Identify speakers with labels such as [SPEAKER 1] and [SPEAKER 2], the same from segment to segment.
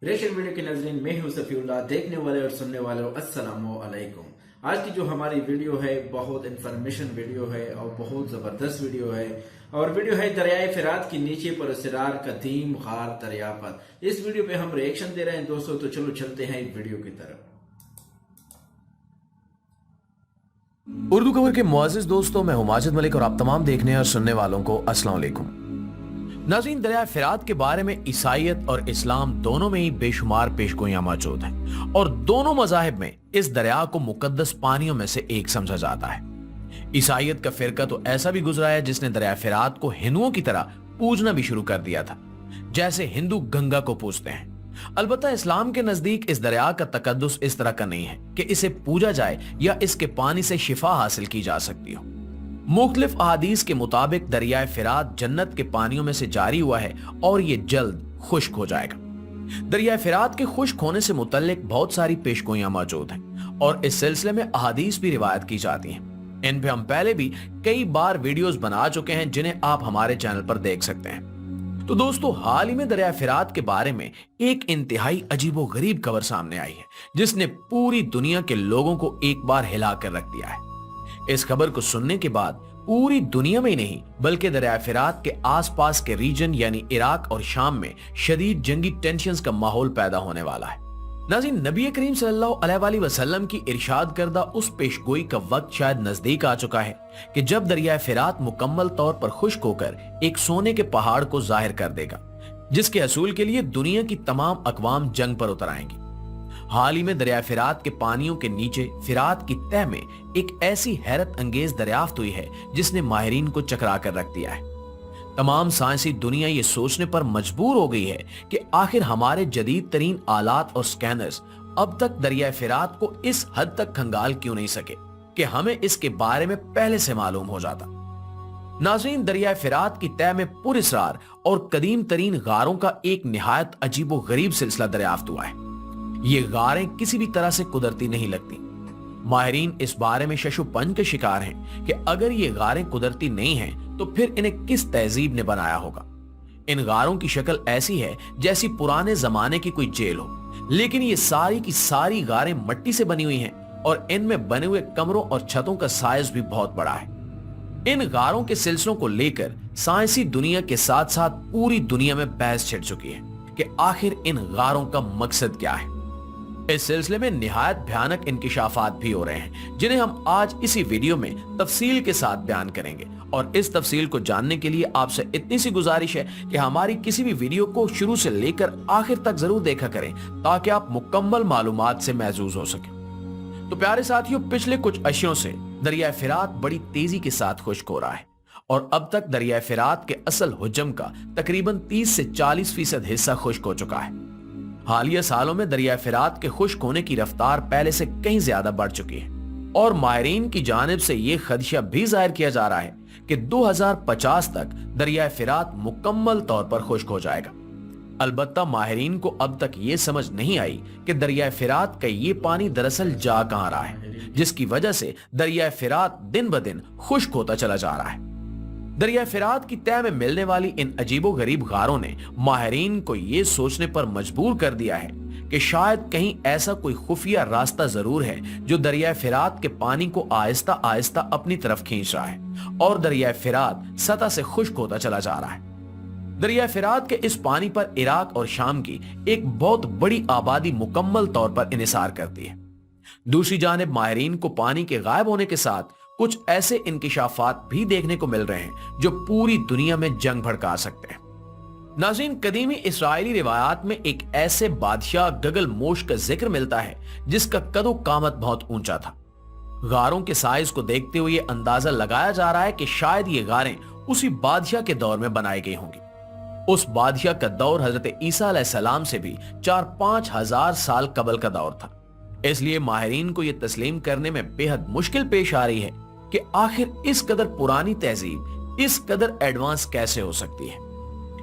[SPEAKER 1] Racial video के नाज़रीन, मैं हूं सफीउल्लाह। देखने वाले और सुनने वाले अस्सलामु अलैकुम। आज की जो हमारी वीडियो है बहुत इंफॉर्मेशन वीडियो है और बहुत ज़बरदस्त वीडियो है, और वीडियो है दरियाए फिरात के नीचे पर सिरार कदीम गार दरिया पर। इस वीडियो पे हम रिएक्शन दे रहे हैं दोस्तों, तो चलो चलते हैं वीडियो की तरफ।
[SPEAKER 2] उर्दू खबर के मुआज़िज़ दोस्तों, मैं हूं माजिद मलिक और आप तमाम देखने और सुनने वालों को अस्सलाम वालेकुम। नाज़रीन, दरिया फिरात के बारे में ईसाईयत और इस्लाम दोनों में ही बेशुमार पेशगोइयां मौजूद हैं और दोनों मज़ाहिब में इस दरिया को मुकद्दस पानियों में से एक समझा जाता है। ईसाईयत का फिरका तो ऐसा भी गुजरा है जिसने दरिया फिरात को हिंदुओं की तरह पूजना भी शुरू कर दिया था, जैसे हिंदू गंगा को पूजते हैं। अलबत्ता इस्लाम के नजदीक इस दरिया का तकद्दुस इस तरह का नहीं है कि इसे पूजा जाए या इसके पानी से शिफा हासिल की जा सकती हो। मुख्तलिफ अहादीस के मुताबिक दरियाए फिरात जन्नत के पानियों में से जारी हुआ है और ये जल्द खुश्क हो जाएगा। दरियाए फिरात के खुश्क होने से मुतल्लिक बहुत सारी पेशगोइयां मौजूद हैं और इस सिलसिले में अहादीस भी रिवायत की जाती हैं। इन पे हम पहले भी कई बार वीडियोस बना चुके हैं जिन्हें आप हमारे चैनल पर देख सकते हैं। तो दोस्तों, हाल ही में दरिया फिरात के बारे में एक इंतहाई अजीबो गरीब खबर सामने आई है जिसने पूरी दुनिया के लोगों को एक बार हिला कर रख दिया है। इस खबर को सुनने के बाद पूरी दुनिया में ही नहीं बल्कि दरिया फिरात के आसपास के रीजन यानी इराक और शाम में शदीद जंगी टेंशन्स का माहौल पैदा होने वाला है। नाज़रीन, नबी करीम सल्लल्लाहु अलैहि वसल्लम की इरशाद करदा उस पेशगोई का वक्त शायद नजदीक आ चुका है कि जब दरिया फिरात मुकम्मल तौर पर खुश्क होकर एक सोने के पहाड़ को जाहिर कर देगा, जिसके हसूल के लिए दुनिया की तमाम अकवाम जंग पर उतर आएंगी। हाल ही में दरिया फिरात के पानियों के नीचे फिरात की तह में एक ऐसी हैरत अंगेज दरियाफ्त हुई है जिसने माहिरीन को चकरा कर रख दिया है। तमाम साइंसी दुनिया ये सोचने पर मजबूर हो गई है कि आखिर हमारे जदीद तरीन आलात और स्कैनर्स अब तक दरिया फिरात को इस हद तक खंगाल क्यों नहीं सके कि हमें इसके बारे में पहले से मालूम हो जाता। नाज़रीन, दरिया फिरात की तह में पुरअसरार और कदीम तरीन गारों का एक निहायत अजीबो गरीब सिलसिला दरियाफ्त हुआ है। ये गारें किसी भी तरह से कुदरती नहीं लगती। माहिरीन इस बारे में शशुपंज के शिकार हैं कि अगर ये गारें कुदरती नहीं हैं तो फिर इन्हें किस तहजीब ने बनाया होगा। इन गारों की शक्ल ऐसी है जैसी पुराने जमाने की कोई जेल हो, लेकिन ये सारी की सारी गारें मिट्टी से बनी हुई हैं और इनमें बने हुए कमरों और छतों का साइज भी बहुत बड़ा है। इन गारों के सिलसिलों को लेकर साइंसी दुनिया के साथ साथ पूरी दुनिया में बहस छिड़ चुकी है कि आखिर इन गारों का मकसद क्या है। इस सिलसिले में निहायत भयानक इंकिशाफात भी हो रहे हैं जिन्हें हम आज इसी वीडियो में तफसील के साथ बयान करेंगे। और इस तफसील को जानने के लिए आपसे इतनी सी गुजारिश है कि हमारी किसी भी वीडियो को शुरू से लेकर आखिर तक जरूर देखा करें ताकि आप मुकम्मल मालूमात से महजूज हो सके। तो प्यारे साथियों, पिछले कुछ अशियों से दरिया फिरात बड़ी तेजी के साथ खुश्क हो रहा है और अब तक दरिया फिरात के असल हुज्म का तकरीबन 30 से 40% हिस्सा खुश्क हो चुका है। हालिया सालों में दरिया फिरात के खुश्क होने की रफ्तार पहले से कहीं ज्यादा बढ़ चुकी है और माहिरीन की जानिब से यह खदशा भी जाहिर किया जा रहा है कि 2050 तक दरिया फिरात मुकम्मल तौर पर खुश्क हो जाएगा। अलबत्ता माहिरीन को अब तक ये समझ नहीं आई कि दरिया फिरात का ये पानी दरअसल जा कहां रहा है, जिसकी वजह से दरिया फिरात दिन ब दिन खुश्क होता चला जा रहा है। दरिया फिरात की तह में मिलने वाली इन अजीबो गरीब गारों ने माहिरीन को यह सोचने पर मजबूर कर दिया है कि शायद कहीं ऐसा कोई खुफिया रास्ता जरूर है जो दरिया फिरात के पानी को आहिस्ता आहिस्ता अपनी तरफ खींच रहा है और दरिया फिरात सतह से खुश्क होता चला जा रहा है। दरिया फिरात के इस पानी पर इराक और शाम की एक बहुत बड़ी आबादी मुकम्मल तौर पर इन्हिसार करती है। दूसरी जानिब माहिरीन को पानी के गायब होने के साथ कुछ ऐसे इंकिशाफात भी देखने को मिल रहे हैं जो पूरी दुनिया में जंग भड़का सकते हैं। नाज़रीन, कदीमी इस्राएली रिवायात में एक ऐसे बादशाह गगलमोश का जिक्र मिलता है जिसका कदो कामत बहुत ऊंचा था। गारों के साइज को देखते हुए अंदाजा लगाया जा रहा है कि शायद ये गारें उसी बादशाह के दौर में बनाई गई होंगी। उस बादशाह का दौर हजरत ईसा अलैहिस्सलाम से भी 4-5 हजार साल कबल का दौर था। इसलिए माहिरीन को यह तस्लीम करने में बेहद मुश्किल पेश आ रही है कि आखिर इस कदर पुरानी तहजीब इस कदर एडवांस कैसे हो सकती है।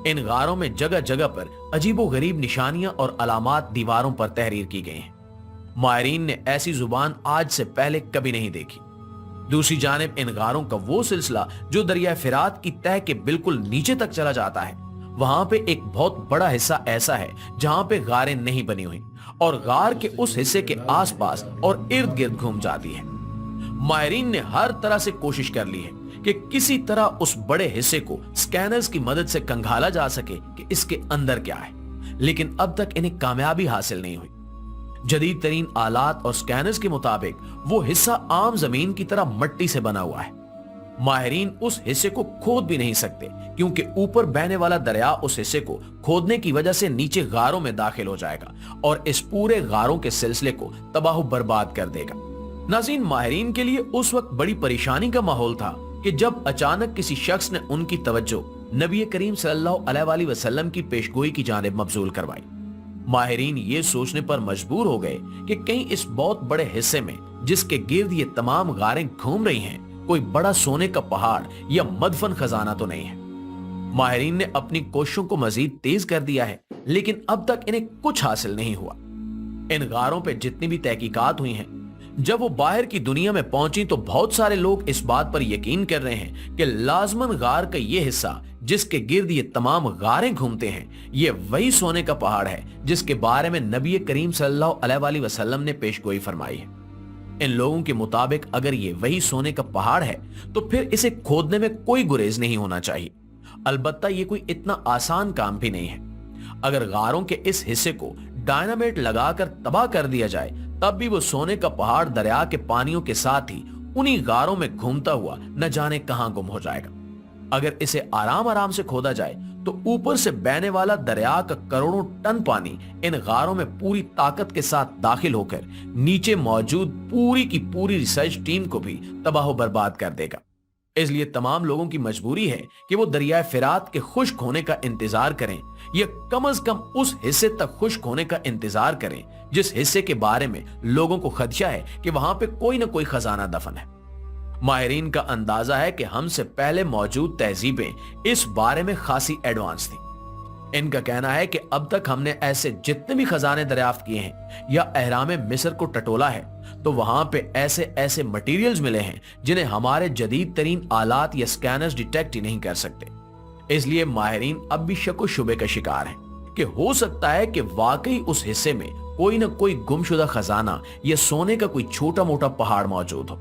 [SPEAKER 2] इन गारों में जगह जगह पर अजीबो गरीब निशानियां और अलामात दीवारों पर तहरीर की गई हैं। माहिरीन ने ऐसी जुबान आज से पहले कभी नहीं देखी। दूसरी जानिब इन गारों का वो सिलसिला जो दरिया फिरात की तह के बिल्कुल नीचे तक चला जाता है, वहां पे एक बहुत बड़ा हिस्सा ऐसा है जहां पे गारें नहीं बनी हुई और गार के उस हिस्से के आसपास और इर्द गिर्द घूम जाती है। माहिरीन ने हर तरह से कोशिश कर ली है कि किसी तरह उस बड़े हिस्से को स्कैनर्स की मदद से खंगाला जा सके कि इसके अंदर क्या है, लेकिन अब तक इन्हें कामयाबी हासिल नहीं हुई। जदीद तरीन आलात और स्कैनर्स के मुताबिक वो हिस्सा आम जमीन की तरह मट्टी से बना हुआ है। माहिरीन उस हिस्से को खोद भी नहीं सकते क्योंकि ऊपर बहने वाला दरिया उस हिस्से को खोदने की वजह से नीचे गारों में दाखिल हो जाएगा और इस पूरे गारों के सिलसिले को तबाह बर्बाद कर देगा। नाज़रीन, माहिरीन के लिए उस वक्त बड़ी परेशानी का माहौल था कि जब अचानक किसी शख्स ने उनकी तवज्जो नबी करीम सल्लल्लाहु अलैहि वसल्लम की पेशगोई की जानिब मबजूल करवाई। माहिरीन ये सोचने पर मजबूर हो गए कि कहीं इस बहुत बड़े हिस्से में जिसके गिर्द ये तमाम गारें घूम रही हैं, कोई बड़ा सोने का पहाड़ या मदफन खजाना तो नहीं है। माहिरीन ने अपनी कोशिशों को मजीद तेज कर दिया है, लेकिन अब तक इन्हें कुछ हासिल नहीं हुआ। इन गारों पे जितनी भी तहकीकात हुई हैं, जब वो बाहर की दुनिया में पहुंची तो बहुत सारे लोग इस बात पर यकीन कर रहे हैं कि लाजमन गार का ये हिस्सा जिसके गिर्द ये तमाम गारें घूमते हैं, ये वही सोने का पहाड़ है जिसके बारे में नबी करीम सल्लल्लाहु अलैहि वसल्लम ने पेशगोई फरमाई है। इन लोगों के मुताबिक अगर ये वही सोने का पहाड़ है तो फिर इसे खोदने में कोई गुरेज नहीं होना चाहिए। अलबत्ता ये कोई इतना आसान काम भी नहीं है। अगर गारों के इस हिस्से को डायनामाइट लगाकर तबाह कर दिया जाए तब भी वो सोने का पहाड़ दरिया के पानियों के साथ ही उन्हीं गारों में घूमता हुआ न जाने कहां गुम हो जाएगा। अगर इसे आराम आराम से खोदा जाए तो ऊपर से बहने वाला दरिया का करोड़ों टन पानी इन गारों में पूरी ताकत के साथ दाखिल होकर नीचे मौजूद पूरी की पूरी रिसर्च टीम को भी तबाह बर्बाद कर देगा। इसलिए तमाम लोगों की मजबूरी है कि वो दरिया फिरात के खुश्क होने का इंतजार करें या कम से कम उस हिस्से तक खुश्क होने का इंतजार करें जिस हिस्से के बारे में लोगों को खदशा है कि वहां पे कोई ना कोई खजाना दफन है। माहिरीन का अंदाजा है कि हमसे पहले मौजूद तहजीबें इस बारे में खासी एडवांस थी। इनका कहना है कि अब तक हमने ऐसे जितने भी खजाने दरियाफ्त किए हैं या अहराम मिस्र को टटोला है तो वहां पे ऐसे ऐसे मटेरियल्स मिले हैं जिन्हें हमारे जदीद तरीन आलात या स्कैनर्स डिटेक्ट ही नहीं कर सकते। इसलिए माहिरीन अब भी शक व शुबे का शिकार हैं कि हो सकता है कि वाकई उस हिस्से में कोई ना कोई गुमशुदा खजाना या सोने का कोई छोटा मोटा पहाड़ मौजूद हो,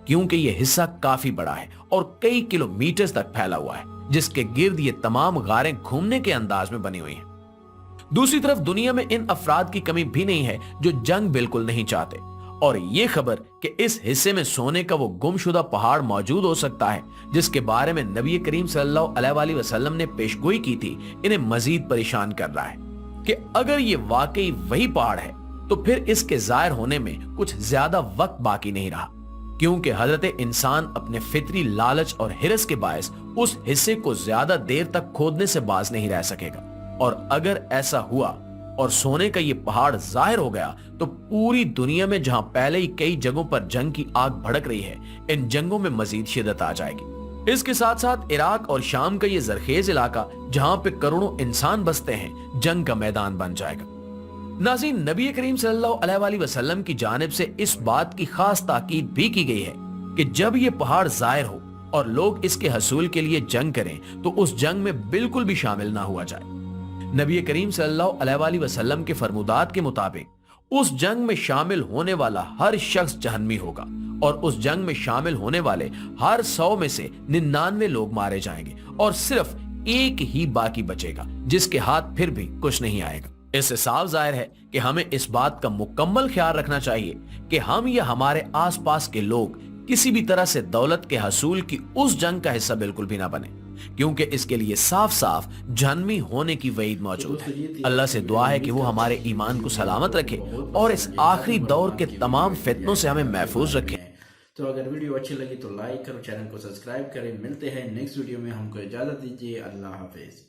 [SPEAKER 2] क्योंकि यह हिस्सा काफी बड़ा है और कई किलोमीटर तक फैला हुआ है जिसके गिर्द ये तमाम गारें घूमने के अंदाज में बनी हुई हैं। दूसरी तरफ दुनिया में इन अफराद की कमी भी नहीं है जो जंग बिल्कुल नहीं चाहते और ये खबर कि इस हिस्से में सोने का वो गुमशुदा पहाड़ मौजूद हो सकता है जिसके बारे में नबी करीम सल्लल्लाहु अलैहि वसल्लम ने पेशगोई की थी, इन्हें मजीद परेशान कर रहा है कि अगर ये वाकई वही पहाड़ है तो फिर इसके जाहिर होने में कुछ ज्यादा वक्त बाकी नहीं रहा, क्योंकि हजरत इंसान अपने फितरी लालच और हिरस के बायस उस हिस्से को ज्यादा देर तक खोदने से बाज नहीं रह सकेगा। और अगर ऐसा हुआ और सोने का ये पहाड़ जाहिर हो गया तो पूरी दुनिया में जहां पहले ही कई जगहों पर जंग की आग भड़क रही है, इन जंगों में मजीद शिद्दत आ जाएगी। इसके साथ साथ इराक और शाम का ये जरखेज इलाका जहां पे करोड़ों इंसान बसते हैं, जंग का मैदान बन जाएगा। नाज़रीन, नबी करीम सल्लल्लाहु अलैहि वसल्लम की जानिब से इस बात की खास ताकीद भी की गई है कि जब ये पहाड़ जाहिर हो और लोग इसके हसूल के लिए जंग करें तो उस जंग में बिल्कुल भी शामिल ना हुआ जाए। नबी करीम सल्लल्लाहु अलैहि वसल्लम के फरमुदात के मुताबिक उस जंग में शामिल होने वाला हर शख्स जहन्नमी होगा और उस जंग में शामिल होने वाले हर 100 में से 99 लोग मारे जाएंगे और सिर्फ एक ही बाकी बचेगा जिसके हाथ फिर भी कुछ नहीं आएगा। इससे साफ जाहिर है कि हमें इस बात का मुकम्मल ख्याल रखना चाहिए कि हम या हमारे आसपास के लोग किसी भी तरह से दौलत के हसूल की उस जंग का हिस्सा बिल्कुल भी ना बने, क्योंकि इसके लिए साफ साफ जहन्नमी होने की वईद मौजूद है। अल्लाह से दुआ है कि वो हमारे ईमान को सलामत रखे और इस आखिरी दौर के तमाम फितनों से हमें महफूज रखे।
[SPEAKER 1] तो अगर वीडियो अच्छी लगी तो लाइक करो, चैनल को सब्सक्राइब करें। मिलते हैं नेक्स्ट वीडियो में, हमको इजाजत दीजिए। अल्लाह हाफिज।